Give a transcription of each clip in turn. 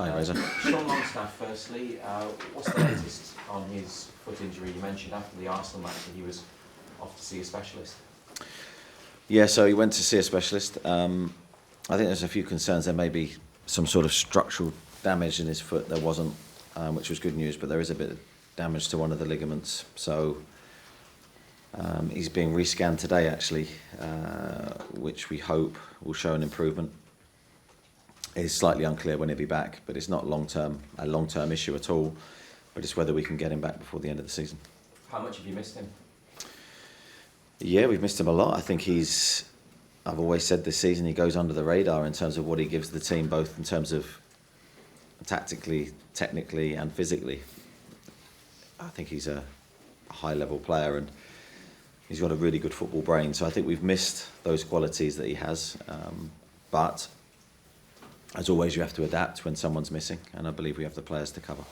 Hi, Reza. Sean Longstaff, firstly, what's the latest on his foot injury? You mentioned after the Arsenal match that he was off to see a specialist. Yeah, so he went to see a specialist. I think there's a few concerns. There may be some sort of structural damage in his foot. There wasn't, which was good news, but there is a bit of damage to one of the ligaments. So he's being rescanned today, actually, which we hope will show an improvement. It's slightly unclear when he'll be back, but it's not a long-term issue at all. But it's whether we can get him back before the end of the season. How much have you missed him? Yeah, we've missed him a lot. I think I've always said this season, he goes under the radar in terms of what he gives the team, both in terms of tactically, technically and physically. I think he's a high-level player and he's got a really good football brain. So I think we've missed those qualities that he has. But as always, you have to adapt when someone's missing, and I believe we have the players to cover.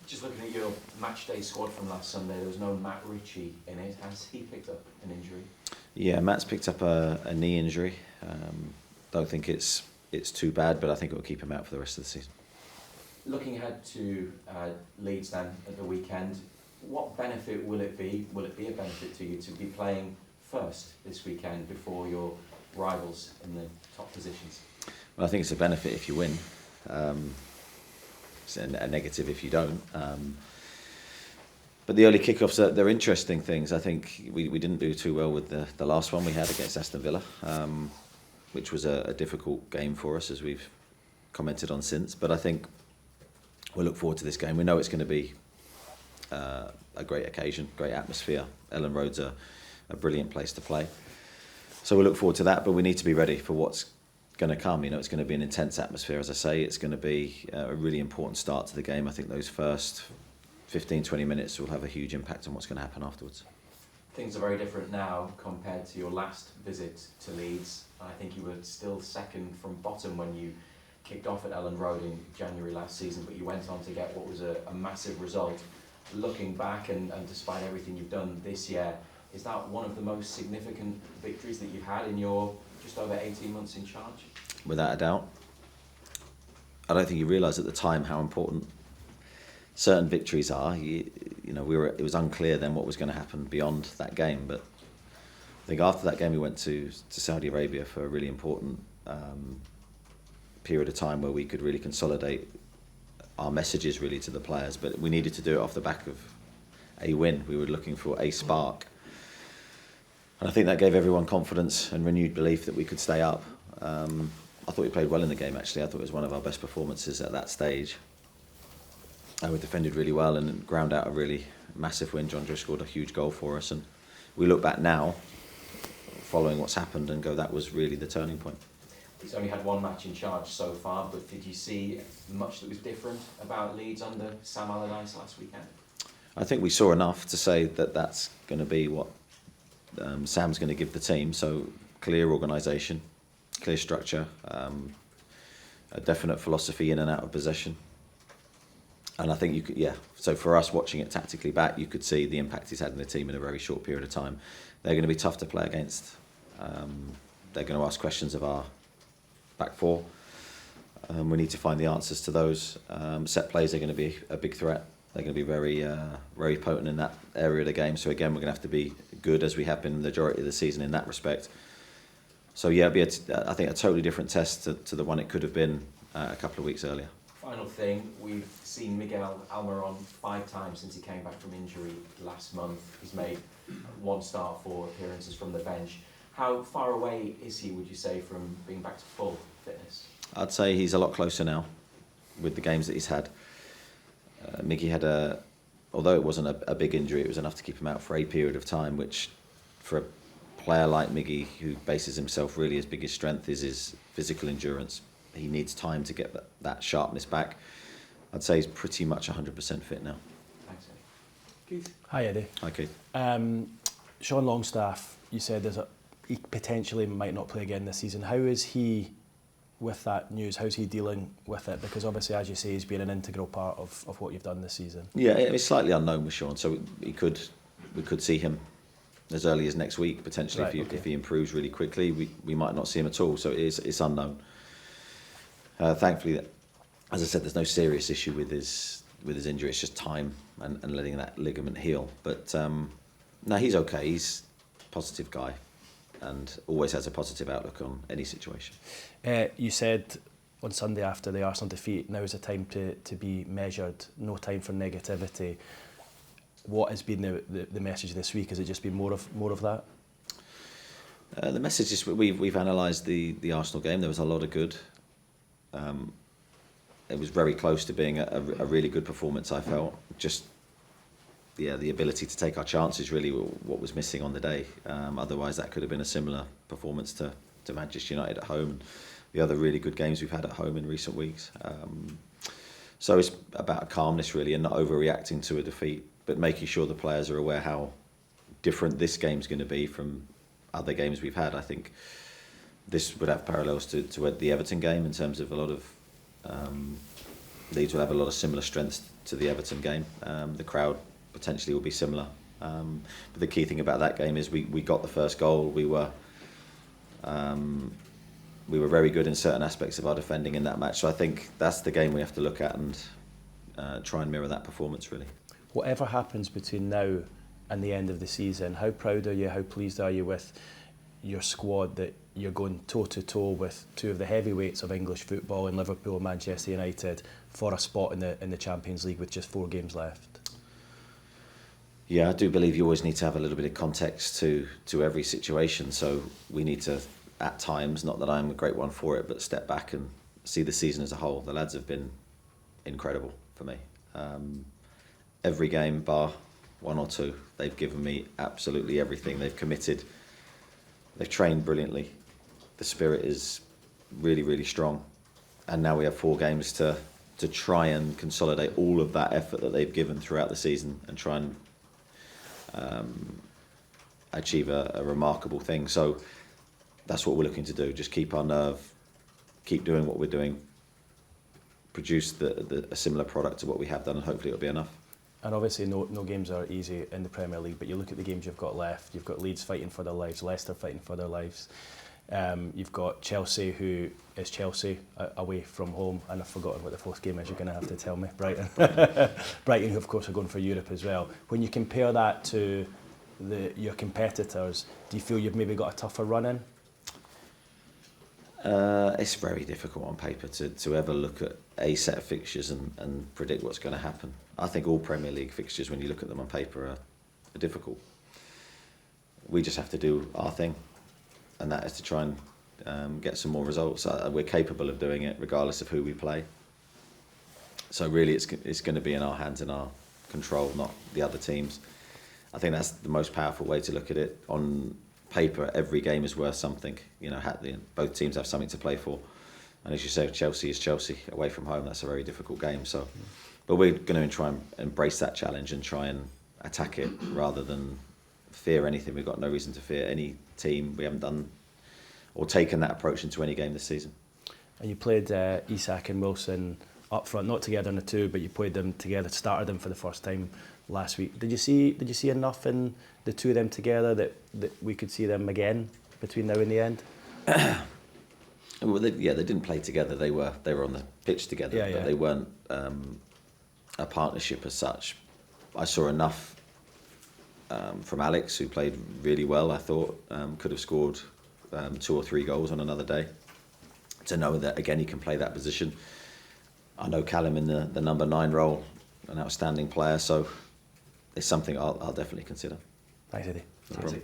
Just looking at your match day squad from last Sunday, there was no Matty Ritchie in it. Has he picked up an injury? Yeah, Matt's picked up a knee injury. Don't think it's too bad, but I think it will keep him out for the rest of the season. Looking ahead to Leeds then at the weekend, what benefit will it be? Will it be a benefit to you to be playing first this weekend before your rivals in the top positions? Well, I think it's a benefit if you win. It's a negative if you don't. But the early kickoffs, they're interesting things. I think we didn't do too well with the last one we had against Aston Villa, which was a difficult game for us, as we've commented on since. But I think we'll look forward to this game. We know it's going to be a great occasion, great atmosphere. Elland Road's a brilliant place to play. So we'll look forward to that, but we need to be ready for what's going to come. It's going to be an intense atmosphere, as I say. It's going to be a really important start to the game. I think those first 15-20 minutes will have a huge impact on what's going to happen afterwards. Things are very different now compared to your last visit to Leeds. I think you were still second from bottom when you kicked off at Elland Road in January last season, but you went on to get what was a massive result. Looking back and despite everything you've done this year, is that one of the most significant victories that you've had in your just over 18 months in charge? Without a doubt. I don't think you realise at the time how important certain victories are. It was unclear then what was going to happen beyond that game. But I think after that game we went to Saudi Arabia for a really important period of time where we could really consolidate our messages really to the players. But we needed to do it off the back of a win. We were looking for a spark. And I think that gave everyone confidence and renewed belief that we could stay up. I thought we played well in the game, actually. I thought it was one of our best performances at that stage. We defended really well and ground out a really massive win. John just scored a huge goal for us. And we look back now, following what's happened, and go, that was really the turning point. He's only had one match in charge so far, but did you see much that was different about Leeds under Sam Allardyce last weekend? I think we saw enough to say that that's going to be what Sam's going to give the team. So clear organisation, clear structure, a definite philosophy in and out of possession. And I think so for us watching it tactically back, you could see the impact he's had in the team in a very short period of time. They're going to be tough to play against. They're going to ask questions of our back four. We need to find the answers to those. Set plays are going to be a big threat. They're going to be very, very potent in that area of the game. So again, we're going to have to be good, as we have been the majority of the season in that respect. So yeah, it'll be I think a totally different test to the one it could have been a couple of weeks earlier. Final thing, we've seen Miguel Almiron 5 times since he came back from injury last month. He's made 1 start, 4 appearances from the bench. How far away is he, would you say, from being back to full fitness? I'd say he's a lot closer now with the games that he's had. Miggy had although it wasn't a big injury, it was enough to keep him out for a period of time, which for a player like Miggy, who bases himself really, his biggest strength is his physical endurance. He needs time to get that sharpness back. I'd say he's pretty much 100% fit now. Thanks, Eddie. Keith? Hi, Eddie. Hi, Keith. Sean Longstaff, you said he potentially might not play again this season. How is he with that news? How's he dealing with it? Because obviously, as you say, he's been an integral part of what you've done this season. Yeah, it's slightly unknown with Sean, so we could see him as early as next week potentially. Right, if he improves really quickly. We might not see him at all, so it's unknown. Thankfully, as I said, there's no serious issue with his injury. It's just time and letting that ligament heal. But no, he's okay. He's a positive guy and always has a positive outlook on any situation. You said on Sunday after the Arsenal defeat, now is the time to be measured, no time for negativity. What has been the message this week? Has it just been more of that? The message is we've analysed the Arsenal game. There was a lot of good. It was very close to being a really good performance, I felt. Just the ability to take our chances really what was missing on the day. Otherwise that could have been a similar performance to Manchester United at home and the other really good games we've had at home in recent weeks. So it's about calmness really and not overreacting to a defeat, but making sure the players are aware how different this game's going to be from other games we've had. I think this would have parallels to the Everton game in terms of a lot of Leeds will have a lot of similar strengths to the Everton game. The crowd potentially will be similar. But the key thing about that game is we got the first goal. We were very good in certain aspects of our defending in that match. So I think that's the game we have to look at and try and mirror that performance really. Whatever happens between now and the end of the season, how proud are you, how pleased are you with your squad that you're going toe-to-toe with two of the heavyweights of English football in Liverpool and Manchester United for a spot in the Champions League with just 4 games left? Yeah, I do believe you always need to have a little bit of context to every situation. So we need to, at times, not that I'm a great one for it, but step back and see the season as a whole. The lads have been incredible for me. Every game, bar 1 or 2, they've given me absolutely everything. They've committed. They've trained brilliantly. The spirit is really, really strong. And now we have 4 games to try and consolidate all of that effort that they've given throughout the season and try and achieve a remarkable thing. So that's what we're looking to do. Just keep our nerve, keep doing what we're doing, produce a similar product to what we have done, and hopefully it'll be enough. And obviously no games are easy in the Premier League, but you look at the games you've got left, you've got Leeds fighting for their lives, Leicester fighting for their lives. You've got Chelsea, who is Chelsea, away from home, and I've forgotten what the 4th game is, you're going to have to tell me. Brighton. Brighton, who of course are going for Europe as well. When you compare that to your competitors, do you feel you've maybe got a tougher run in? It's very difficult on paper to ever look at a set of fixtures and predict what's going to happen. I think all Premier League fixtures, when you look at them on paper, are difficult. We just have to do our thing, and that is to try and get some more results. We're capable of doing it regardless of who we play. So really it's going to be in our hands, in our control, not the other teams. I think that's the most powerful way to look at it. On paper, every game is worth something. Both teams have something to play for. And as you say, Chelsea is Chelsea away from home. That's a very difficult game. So, but we're going to try and embrace that challenge and try and attack it rather than fear anything. We've got no reason to fear any team. We haven't done or taken that approach into any game this season. And you played Isak and Wilson up front, not together in the 2, but you played them together, started them for the first time last week. Did you see enough in the 2 of them together that we could see them again between now and the end? Well, they didn't play together. They were on the pitch together, but they weren't a partnership as such. I saw enough from Alex, who played really well. I thought could have scored 2 or 3 goals on another day. To know that again he can play that position. I know Callum in the number 9 role, an outstanding player. So it's something I'll definitely consider. Thanks, Eddie. No problem.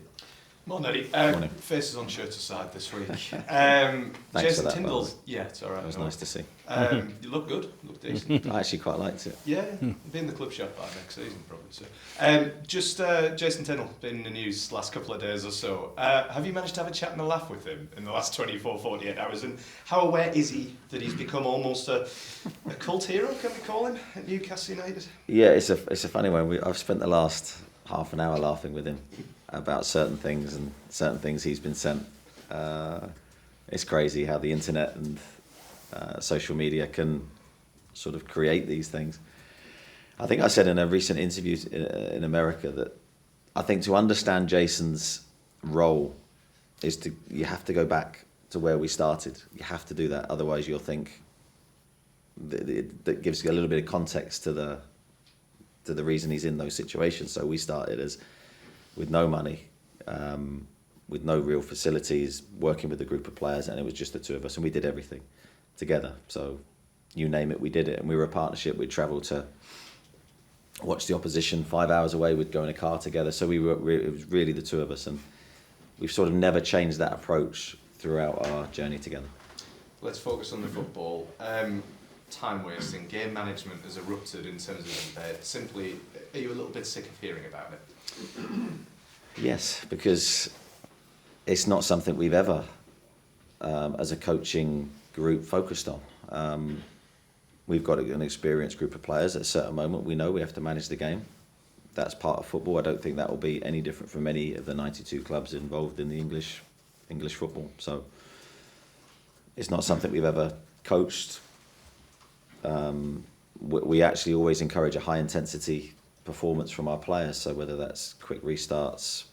Morning, Eddie. Faces on shirt aside this week. Thanks Jason for that, Tindall's. Yeah, it's all right. It was nice to see. You look good. Look decent. I actually quite liked it. Yeah, be in the club shop by next season probably. So, Jason Tindall been in the news the last couple of days or so. Have you managed to have a chat and a laugh with him in the last 24, 48 hours? And how aware is he that he's become almost a cult hero? Can we call him at Newcastle United? Yeah, it's a funny one. I've spent the last half an hour laughing with him about certain things and certain things he's been sent. It's crazy how the internet and social media can sort of create these things. I think I said in a recent interview in America that I think to understand Jason's role is you have to go back to where we started. You have to do that, otherwise you'll think that gives you a little bit of context to the reason he's in those situations. So we started as with no money, with no real facilities, working with a group of players, and it was just the two of us, and we did everything together. So you name it, we did it, and we were a partnership. We'd travel to watch the opposition 5 hours away. We'd go in a car together. So it was really the two of us, and we've sort of never changed that approach throughout our journey together. Let's focus on the football. Time wasting, game management has erupted in terms of debate. Simply, are you a little bit sick of hearing about it? Yes, because it's not something we've ever, as a coaching group, focused on. We've got an experienced group of players. At a certain moment, we know we have to manage the game. That's part of football. I don't think that will be any different from any of the 92 clubs involved in the English football. So it's not something we've ever coached. We actually always encourage a high intensity performance from our players. So whether that's quick restarts,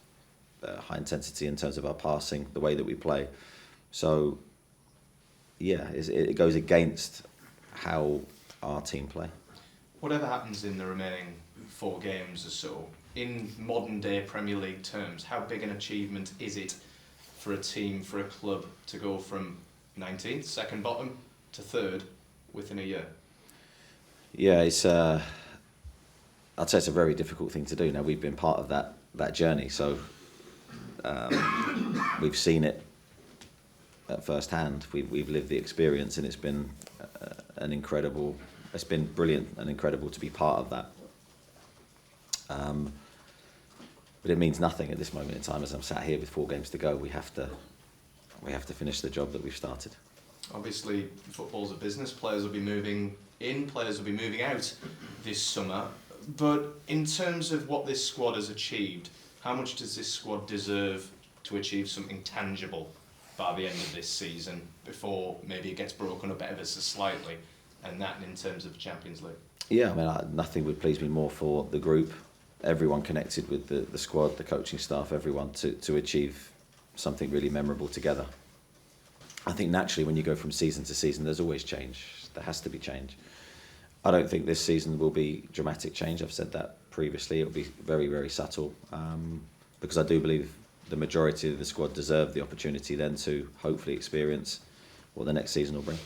high intensity in terms of our passing, the way that we play. So yeah, it goes against how our team play. Whatever happens in the remaining 4 games or so, in modern day Premier League terms, how big an achievement is it for a team, for a club, to go from 19th, second bottom, to 3rd within a year? Yeah, I'd say it's a very difficult thing to do. Now, we've been part of that journey, so we've seen it at first hand. We've lived the experience, and it's been it's been brilliant and incredible to be part of that. But it means nothing at this moment in time. As I'm sat here with 4 games to go, we have to finish the job that we've started. Obviously, football's a business. Players will be moving in, players will be moving out this summer. But in terms of what this squad has achieved, how much does this squad deserve to achieve something tangible by the end of this season, before maybe it gets broken up ever so slightly, and that in terms of the Champions League? Yeah, I mean, nothing would please me more for the group, everyone connected with the squad, the coaching staff, everyone to achieve something really memorable together. I think naturally when you go from season to season, there's always change. There has to be change. I don't think this season will be dramatic change. I've said that previously. It'll be very, very subtle, because I do believe the majority of the squad deserve the opportunity then to hopefully experience what the next season will bring.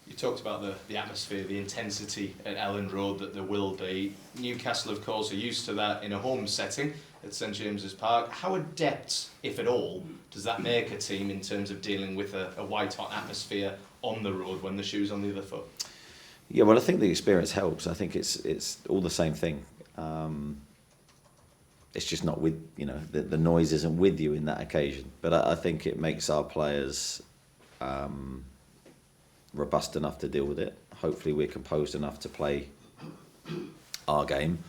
You talked about the atmosphere, the intensity at Elland Road that there will be. Newcastle, of course, are used to that in a home setting at St James's Park. How adept, if at all, does that make a team in terms of dealing with a white-hot atmosphere on the road when the shoe's on the other foot? Yeah, well, I think the experience helps. I think it's all the same thing. It's just not with, the noise isn't with you in that occasion. But I think it makes our players robust enough to deal with it. Hopefully we're composed enough to play our game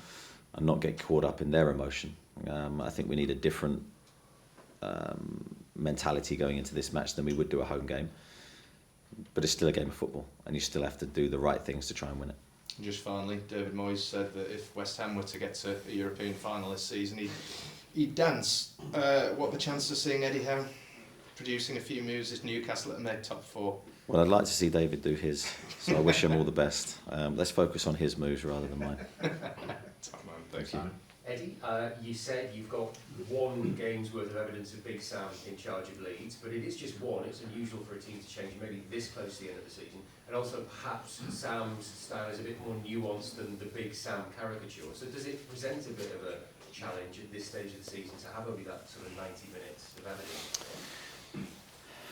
and not get caught up in their emotion. I think we need a different mentality going into this match than we would do a home game. But it's still a game of football, and you still have to do the right things to try and win it. Just finally, David Moyes said that if West Ham were to get to a European final this season, he'd dance. What are the chances of seeing Eddie Howe producing a few moves as Newcastle at their top 4? Well, I'd like to see David do his, so I wish him all the best. Let's focus on his moves rather than mine. Top man, thank you. Eddie, you said you've got 1 game's worth of evidence of Big Sam in charge of Leeds, but it is just 1. It's unusual for a team to change maybe this close to the end of the season. And also perhaps Sam's style is a bit more nuanced than the Big Sam caricature. So does it present a bit of a challenge at this stage of the season to have only that sort of 90 minutes of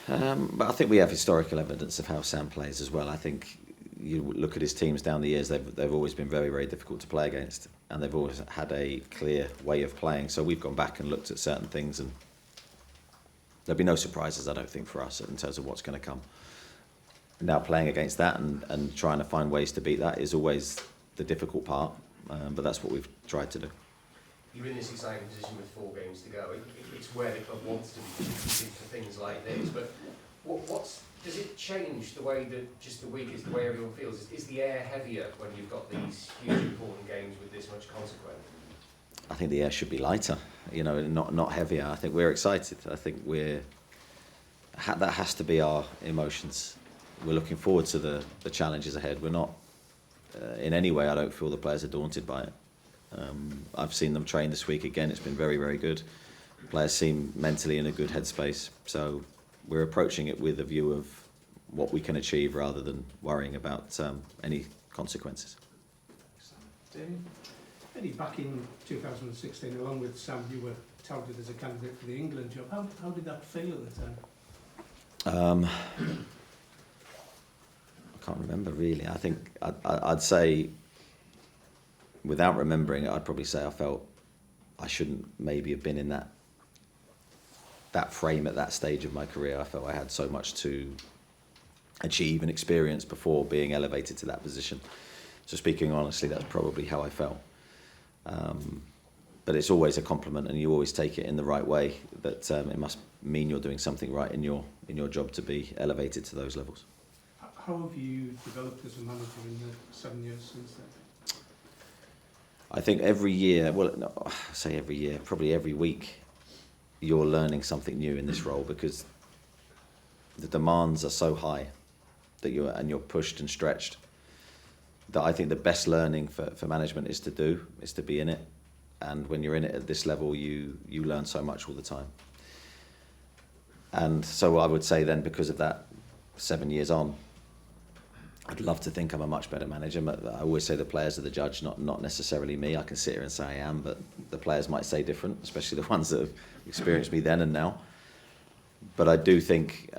evidence? But I think we have historical evidence of how Sam plays as well. I think you look at his teams down the years, they've always been very, very difficult to play against, and they've always had a clear way of playing. So we've gone back and looked at certain things, and there'll be no surprises, I don't think, for us in terms of what's going to come. Now playing against that and trying to find ways to beat that is always the difficult part, but that's what we've tried to do. You're in this exciting position with 4 games to go. It's where the club wants to be competing for things like this, but does it change the way that just the week is, the way everyone feels? Is the air heavier when you've got these huge important games with this much consequence? I think the air should be lighter, not heavier. I think we're excited. I think that has to be our emotions. We're looking forward to the challenges ahead. We're not in any way, I don't feel the players are daunted by it. I've seen them train this week again. It's been very, very good. Players seem mentally in a good headspace. So we're approaching it with a view of what we can achieve rather than worrying about any consequences. Eddie, back in 2016, along with Sam, you were touted as a candidate for the England job. How did that feel at the time? I can't remember really. I think I'd say, without remembering it, I'd probably say I felt I shouldn't maybe have been in that frame at that stage of my career. I felt I had so much to achieve and experience before being elevated to that position. So speaking honestly, that's probably how I felt. But it's always a compliment, and you always take it in the right way. That it must mean you're doing something right in your job to be elevated to those levels. How have you developed as a manager in the 7 years since then? I think every year, well, no, I say every year, probably every week, you're learning something new in this role, because the demands are so high that you're pushed and stretched, that I think the best learning for management is to be in it. And when you're in it at this level, you learn so much all the time. And so I would say then, because of that, 7 years on, I'd love to think I'm a much better manager. But I always say the players are the judge, not necessarily me. I can sit here and say I am, but the players might say different, especially the ones that have experienced me then and now. But I do think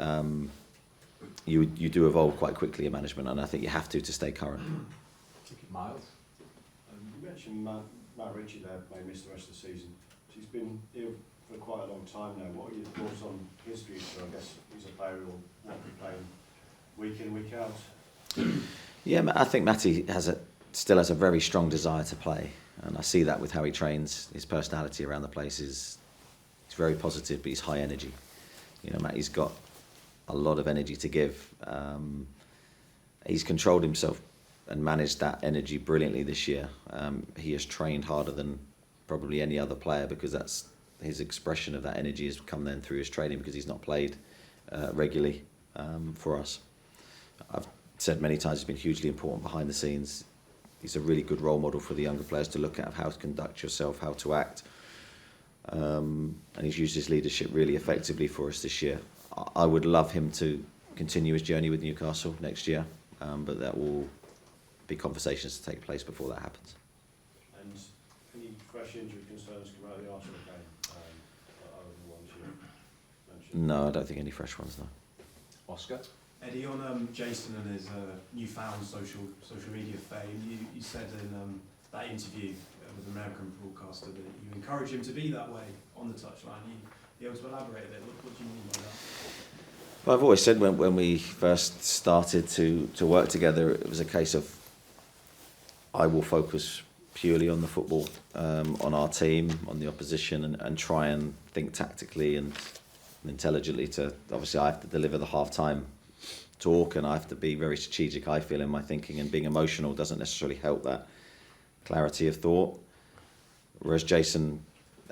you do evolve quite quickly in management, and I think you have to stay current. Miles? You mentioned Matt Ritchie there may miss the rest of the season. He's been ill for quite a long time now. What are your thoughts on his future? I guess he's a player who will want to be playing week in, week out. Yeah, I think Matty still has a very strong desire to play, and I see that with how he trains. His personality around the place is very positive, but he's high energy. You know, Matty's got a lot of energy to give. He's controlled himself and managed that energy brilliantly this year. He has trained harder than probably any other player, because that's his expression of that energy has come then through his training, because he's not played regularly for us. I've said many times he's been hugely important behind the scenes. He's a really good role model for the younger players to look at, of how to conduct yourself, how to act. And he's used his leadership really effectively for us this year. I would love him to continue his journey with Newcastle next year, but that will be conversations to take place before that happens. And any fresh injury concerns come out of the Arsenal game? Other than the ones you mentioned? No, I don't think any fresh ones, no. Oscar? Eddie, on Jason and his newfound social media fame, you said in that interview with the American broadcaster that you encourage him to be that way on the touchline. You able to elaborate a bit? What do you mean by that? Well, I've always said when we first started to work together, it was a case of I will focus purely on the football, on our team, on the opposition, and try and think tactically and intelligently. Obviously, I have to deliver the half-time talk, and I have to be very strategic, I feel, in my thinking, and being emotional doesn't necessarily help that clarity of thought. Whereas Jason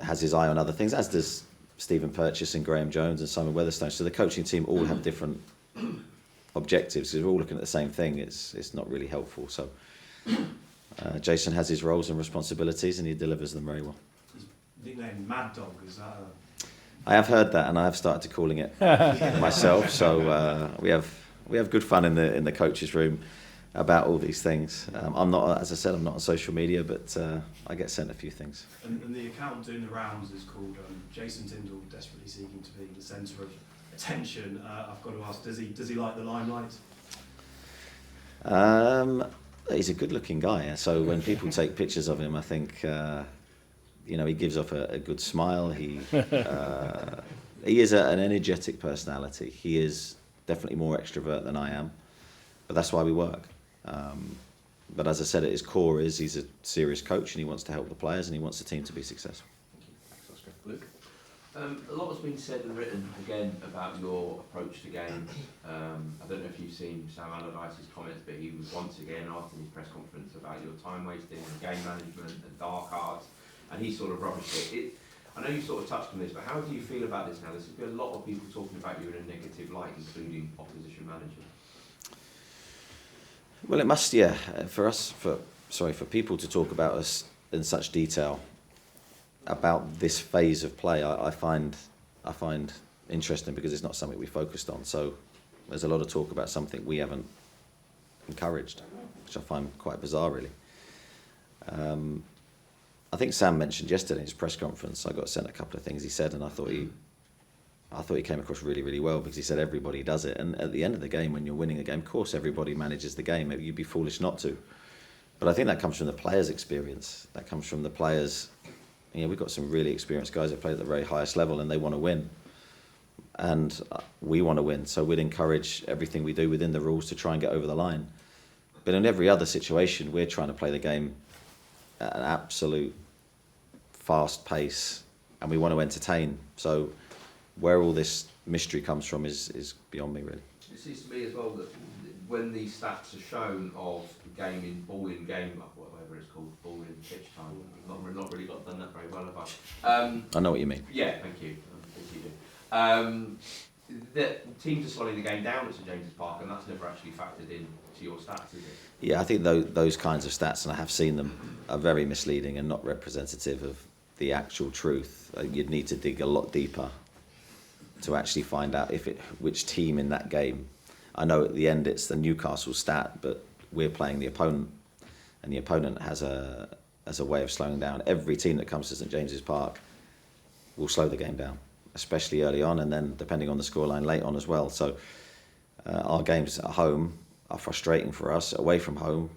has his eye on other things, as does Stephen Purchase and Graham Jones and Simon Weatherstone. So the coaching team all have different objectives. If we're all looking at the same thing, it's not really helpful. So Jason has his roles and responsibilities, and he delivers them very well. He's nicknamed Mad Dog, is that I have heard that, and I have started calling it myself. So we have good fun in the coaches' room about all these things. I'm not, as I said, I'm not on social media, but I get sent a few things. And the account doing the rounds is called Jason Tindall desperately seeking to be the centre of attention. I've got to ask, does he like the limelight? He's a good-looking guy, so when people take pictures of him, I think he gives off a good smile. He is an energetic personality. He is definitely more extrovert than I am, but that's why we work. But as I said, at his core he's a serious coach, and he wants to help the players, and he wants the team to be successful. Thanks, Oscar. Luke? A lot has been said and written again about your approach to games. I don't know if you've seen Sam Allardyce's comments, but he was once again asked in his press conference about your time wasting and game management and dark arts, and he sort of rubbished it. I know you sort of touched on this, but how do you feel about this now? There's been a lot of people talking about you in a negative light, including opposition managers. Well, it must, yeah. For people to talk about us in such detail about this phase of play, I find interesting, because it's not something we focused on. So there's a lot of talk about something we haven't encouraged, which I find quite bizarre, really. I think Sam mentioned yesterday in his press conference, I got sent a couple of things he said, and I thought he came across really, really well, because he said everybody does it. And at the end of the game, when you're winning a game, of course everybody manages the game. You'd be foolish not to. But I think that comes from the players' experience. That comes from the players. We've got some really experienced guys that play at the very highest level, and they want to win. And we want to win. So we'd encourage everything we do within the rules to try and get over the line. But in every other situation, we're trying to play the game at an absolute fast pace, and we want to entertain. So where all this mystery comes from is beyond me, really. It seems to me as well that when these stats are shown of game in ball in game, whatever it's called, ball in pitch time, I've not really got done that very well, have I? I know what you mean. Yeah, thank you. I think you do. The teams are slowing the game down at St James's Park, and that's never actually factored in to your stats, is it? Yeah, I think those kinds of stats, and I have seen them, are very misleading and not representative of the actual truth. You'd need to dig a lot deeper to actually find out which team in that game. I know at the end it's the Newcastle stat, but we're playing the opponent, and the opponent has a way of slowing down. Every team that comes to St James's Park will slow the game down, especially early on, and then depending on the scoreline late on as well. So our games at home are frustrating for us. Away from home,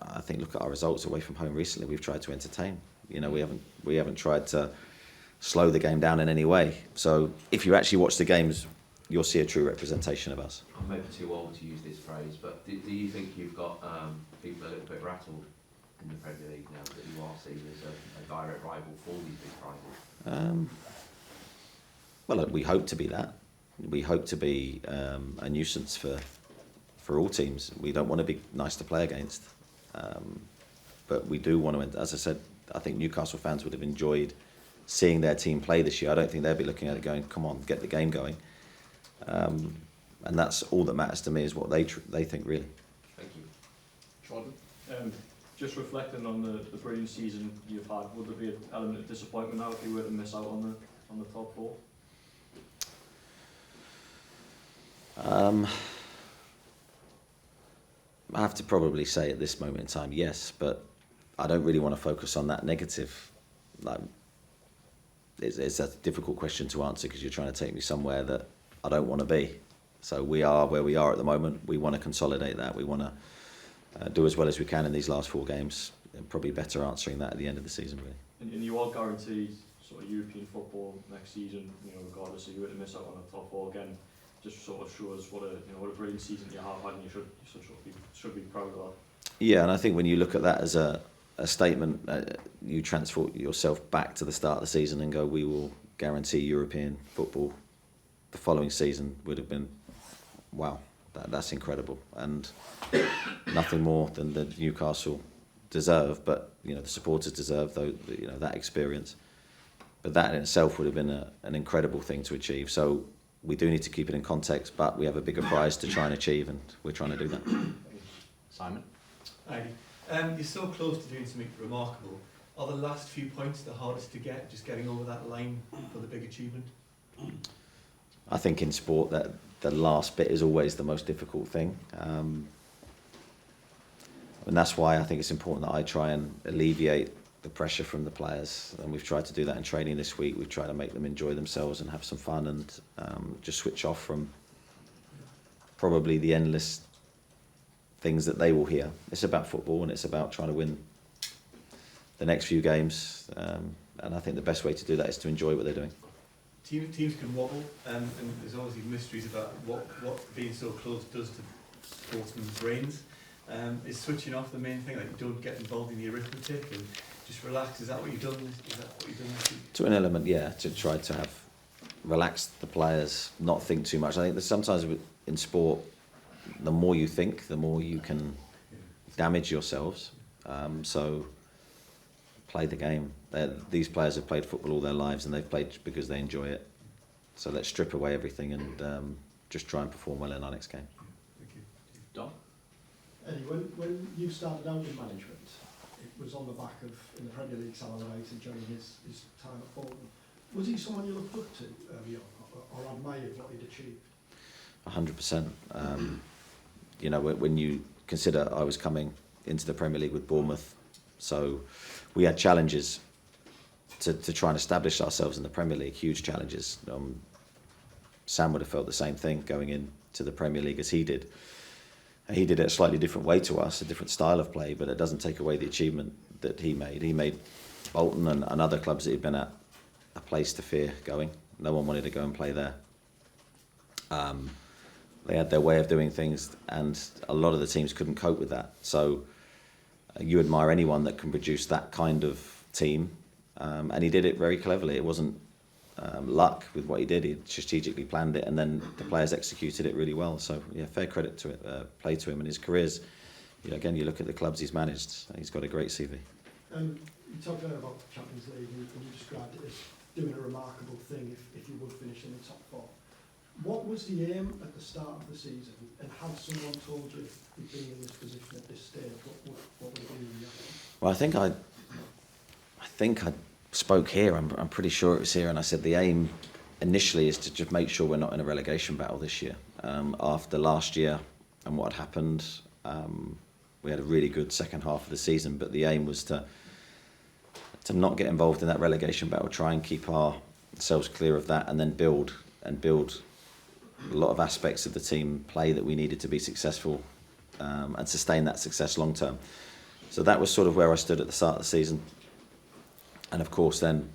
I think, look at our results away from home recently. We've tried to entertain. We haven't tried to slow the game down in any way. So if you actually watch the games, you'll see a true representation of us. I'm maybe too old to use this phrase, but do you think you've got people a little bit rattled in the Premier League now, that you are seen as a direct rival for these big rivals? Well, we hope to be that. We hope to be a nuisance for all teams. We don't want to be nice to play against. But we do want to, as I said, I think Newcastle fans would have enjoyed seeing their team play this year. I don't think they'll be looking at it going, come on, get the game going. And that's all that matters to me, is what they think, really. Thank you. Jordan, just reflecting on the brilliant season you've had, would there be an element of disappointment now if you were to miss out on the top four? I have to probably say at this moment in time, yes, but I don't really want to focus on that negative. It's a difficult question to answer, because you're trying to take me somewhere that I don't want to be. So we are where we are at the moment. We want to consolidate that. We want to do as well as we can in these last 4 games. And probably better answering that at the end of the season, really. And you are guaranteed sort of European football next season, regardless if you were to miss out on the top 4 again. Just sort of shows what a brilliant season you have had, and you should be proud of that. Yeah, and I think when you look at that as a statement, you transport yourself back to the start of the season and go, we will guarantee European football the following season. Would have been, wow, that's incredible, and nothing more than the Newcastle deserve, but the supporters deserve that experience. But that in itself would have been an incredible thing to achieve. So we do need to keep it in context, but we have a bigger prize to try and achieve, and we're trying to do that. Simon? Hi. You're so close to doing something remarkable. Are the last few points the hardest to get, just getting over that line for the big achievement? I think in sport that the last bit is always the most difficult thing. And that's why I think it's important that I try and alleviate the pressure from the players. And we've tried to do that in training this week. We've tried to make them enjoy themselves and have some fun, and just switch off from probably the endless things that they will hear. It's about football, and it's about trying to win the next few games. And I think the best way to do that is to enjoy what they're doing. Teams can wobble, and there's obviously mysteries about what being so close does to sportsmen's brains. Is switching off the main thing? Like, you don't get involved in the arithmetic and just relax. Is that what you've done? This week? To an element, yeah. To try to have relaxed the players, not think too much. I think that sometimes in sport, the more you think, the more you can damage yourselves. So play the game. These players have played football all their lives, and they've played because they enjoy it. So let's strip away everything and just try and perform well in our next game. Thank you. Don? when you started out in management, it was on the back of, in the Premier League, Alan White during his time at Bolton. Was he someone you looked up to early on, or admired what he'd achieved? 100%. You know, when you consider I was coming into the Premier League with Bournemouth, so we had challenges to try and establish ourselves in the Premier League, huge challenges. Sam would have felt the same thing going into the Premier League as he did. He did it a slightly different way to us, a different style of play, but it doesn't take away the achievement that he made. He made Bolton and other clubs that he'd been at a place to fear going. No one wanted to go and play there. They had their way of doing things, and a lot of the teams couldn't cope with that. So you admire anyone that can produce that kind of team, and he did it very cleverly. It wasn't luck with what he did. He strategically planned it, and then the players executed it really well. So yeah, fair credit to it, play to him and his careers. You know, again, you look at the clubs he's managed. He's got a great CV. You talked earlier about the Champions League, and you described it as doing a remarkable thing if you would finish in the top four. What was the aim at the start of the season, and had someone told you you'd be in this position at this stage, what would you do? Well, I think I spoke here. I'm pretty sure it was here, and I said the aim initially is to just make sure we're not in a relegation battle this year. After last year and what had happened, we had a really good second half of the season, but the aim was to not get involved in that relegation battle, try and keep ourselves clear of that, and then build a lot of aspects of the team play that we needed to be successful and sustain that success long term. So that was sort of where I stood at the start of the season. And of course then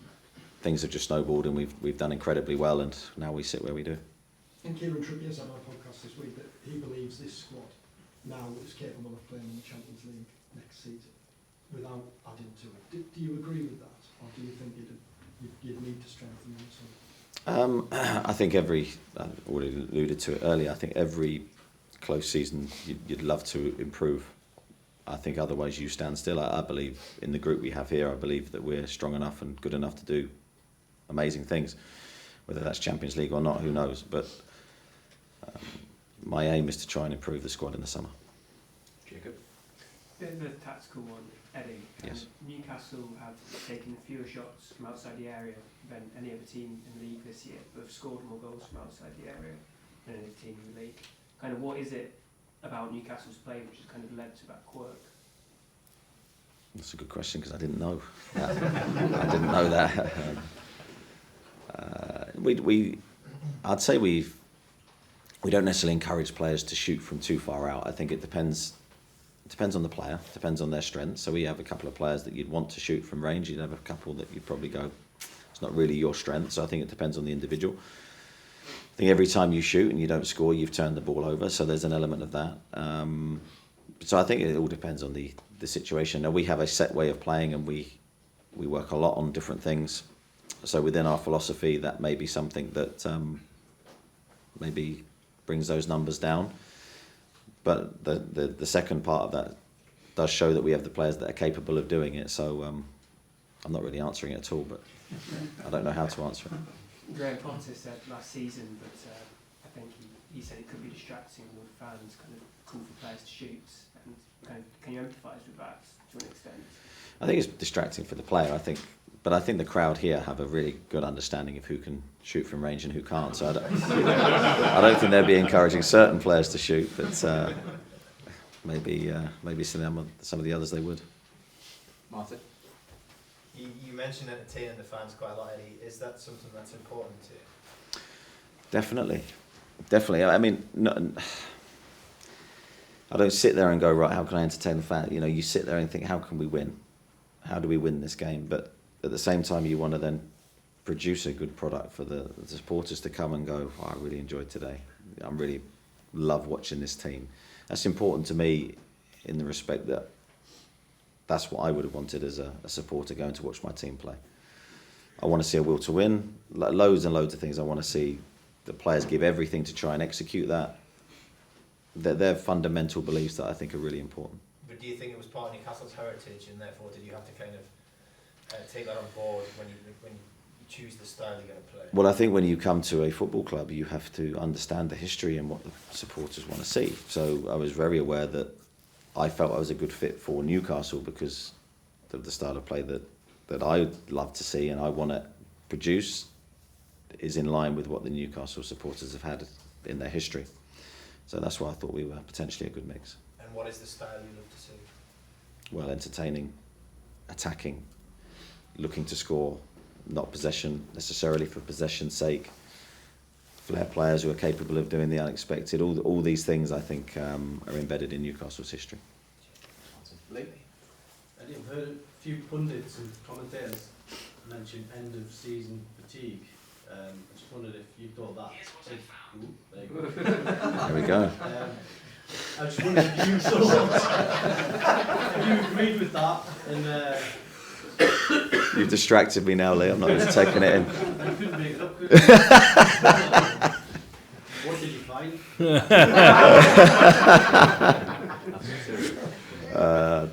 things have just snowballed, and we've done incredibly well, and now we sit where we do. And Kieran Trippier's on our podcast this week that he believes this squad now is capable of playing in the Champions League next season without adding to it. Do you agree with that, or do you think you'd need to strengthen it? I think I already alluded to it earlier, I think every close season you'd love to improve. I think otherwise you stand still. I believe in the group we have here, I believe that we're strong enough and good enough to do amazing things. Whether that's Champions League or not, who knows? But my aim is to try and improve the squad in the summer. Jacob? Bit of a tactical one, Eddie. Yes. Newcastle have taken fewer shots from outside the area than any other team in the league this year, but have scored more goals from outside the area than any team in the league. Kind of what is it about Newcastle's play which has kind of led to that quirk? That's a good question, because I didn't know that. I didn't know that. I'd say we don't necessarily encourage players to shoot from too far out. I think it depends on the player, depends on their strength. So we have a couple of players that you'd want to shoot from range. You'd have a couple that you'd probably go, it's not really your strength. So I think it depends on the individual. I think every time you shoot and you don't score, you've turned the ball over. So there's an element of that. So I think it all depends on the situation. Now, we have a set way of playing, and we work a lot on different things. So within our philosophy, that may be something that maybe brings those numbers down. But the second part of that does show that we have the players that are capable of doing it. So I'm not really answering it at all, but I don't know how to answer it. Graham Potter said last season, but I think he said it could be distracting with fans, kind of cool for players to shoot. And kind of, can you empathise with that to an extent? I think it's distracting for the player. But I think the crowd here have a really good understanding of who can shoot from range and who can't. So I don't think they'd be encouraging certain players to shoot, but maybe some of the others they would. Martin? You mentioned entertaining the fans quite a lot, Eddie. Is that something that's important to you? Definitely. I mean, I don't sit there and go, right, how can I entertain the fan? You know, you sit there and think, how can we win? How do we win this game? But at the same time, you want to then produce a good product for the supporters to come and go, oh, I really enjoyed today. I really love watching this team. That's important to me in the respect that that's what I would have wanted as a supporter going to watch my team play. I want to see a will to win, loads and loads of things. I want to see the players give everything to try and execute that. They're fundamental beliefs that I think are really important. But do you think it was part of Newcastle's heritage, and therefore did you have to kind of take that on board when you choose the style you're going to play? Well, I think when you come to a football club, you have to understand the history and what the supporters want to see. So I was very aware that I felt I was a good fit for Newcastle because of the style of play that I love to see and I want to produce is in line with what the Newcastle supporters have had in their history. So that's why I thought we were potentially a good mix. And what is the style you love to see? Well, entertaining, attacking, looking to score, not possession necessarily for possession's sake. Flair players who are capable of doing the unexpected. All these things I think are embedded in Newcastle's history. I've heard a few pundits and commentators mention end of season fatigue. I just wondered if you thought that. There you go. There we go. I just wondered if you if you agreed with that and. You've distracted me now, Lee. I'm not even taking it in. I couldn't make it up, could What did you find?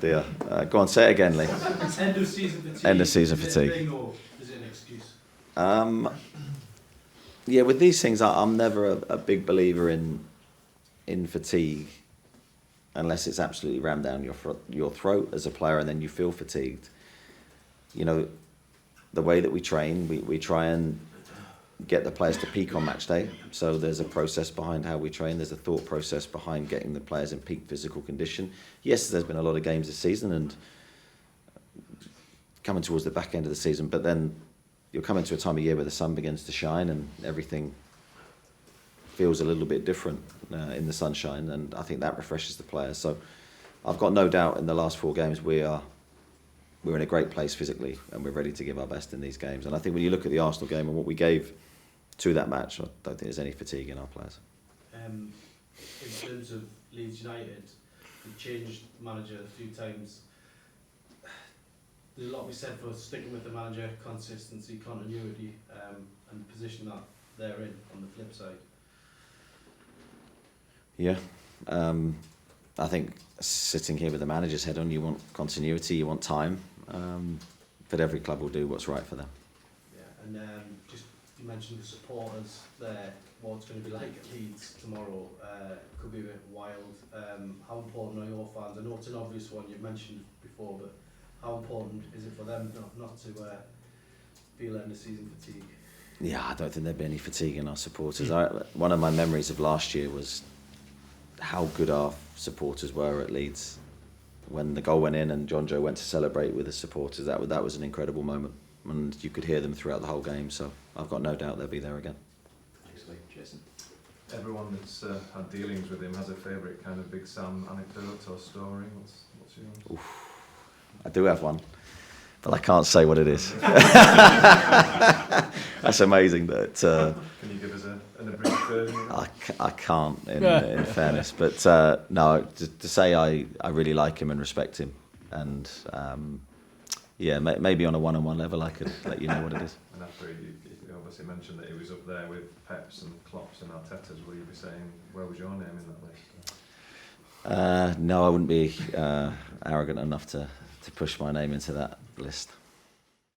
Dear. Go on, say it again, Lee. End of season fatigue. End of season Is it a fatigue. thing or is it an excuse? Yeah, with these things, I'm never a big believer in fatigue unless it's absolutely rammed down your throat as a player and then you feel fatigued. You know, the way that we train, we try and get the players to peak on match day. So there's a process behind how we train. There's a thought process behind getting the players in peak physical condition. Yes, there's been a lot of games this season and coming towards the back end of the season, but then you're coming to a time of year where the sun begins to shine and everything feels a little bit different in the sunshine, and I think that refreshes the players. So I've got no doubt in the last 4 games we're in a great place physically and we're ready to give our best in these games. And I think when you look at the Arsenal game and what we gave to that match, I don't think there's any fatigue in our players. In terms of Leeds United, we changed manager a few times. There's a lot to be said for sticking with the manager, consistency, continuity, and the position that they're in on the flip side. Yeah. I think sitting here with the manager's head on, you want continuity, you want time, but every club will do what's right for them. Yeah, and just you mentioned the supporters there, what it's going to be like at Leeds tomorrow. Could be a bit wild. How important are your fans? I know it's an obvious one, you've mentioned before, but how important is it for them not to feel end of season fatigue? Yeah, I don't think there'd be any fatigue in our supporters. One of my memories of last year was how good our supporters were at Leeds. When the goal went in and John Joe went to celebrate with the supporters, that was an incredible moment. And you could hear them throughout the whole game, so I've got no doubt they'll be there again. Thanks, Lee. Jason. Everyone that's had dealings with him has a favourite kind of Big Sam anecdote or story. What's yours? Oof. I do have one, but I can't say what it is. That's amazing. That can you give us an abridged version? I can't, in fairness. But no, to say I really like him and respect him, and yeah, maybe on a one-on-one level, I could let you know what it is. And after you obviously mentioned that he was up there with Peps and Klopps and Artetas, will you be saying where was your name in that list? No, I wouldn't be arrogant enough to push my name into that list.